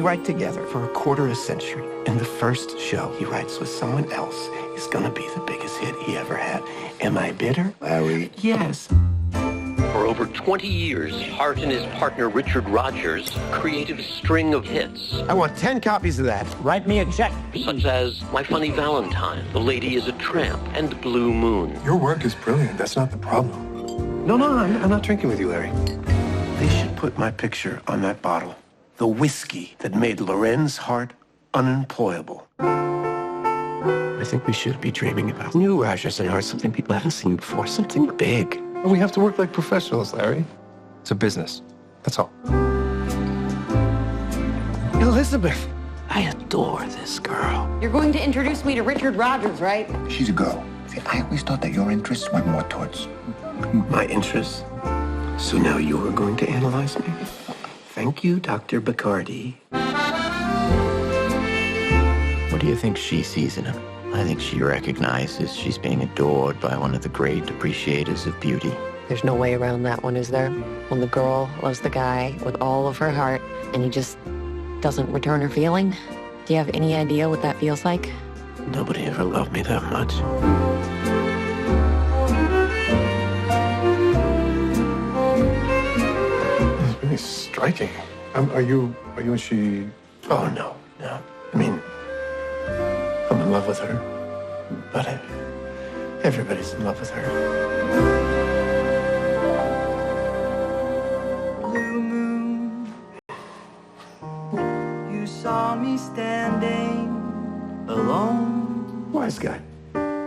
write together for a quarter of a century, and the first show he writes with someone else is gonna be the biggest hit he ever had. Am I bitter? Larry. Yes. For over 20 years, Hart and his partner Richard Rodgers created a string of hits. I want 10 copies of that. Write me a check. Such as My Funny Valentine, The Lady is a Tramp, and Blue Moon. Your work is brilliant. That's not the problem. No, I'm not drinking with you, Larry. They should put my picture on that bottle. The whiskey that made Lorenz Hart unemployable. I think we should be dreaming about new Rodgers and Hart, something people haven't seen before, something big. We have to work like professionals, Larry. It's a business. That's all. Elizabeth, I adore this girl. You're going to introduce me to Richard Rodgers, right? She's a girl. See, I always thought that your interests went more towards... My interests? So now you're going to analyze me? Thank you, Dr. Bacardi. What do you think she sees in him? I think she recognizes she's being adored by one of the great appreciators of beauty. There's no way around that one, is there? When the girl loves the guy with all of her heart and he just doesn't return her feeling? Do you have any idea what that feels like? Nobody ever loved me that much. It's really striking. Are you and she... Oh, no. I mean, I'm in love with her. But everybody's in love with her. Blue moon, you saw me standing alone. Wise guy.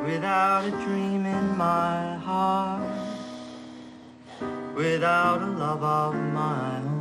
Without a dream in my heart, without a love of my own.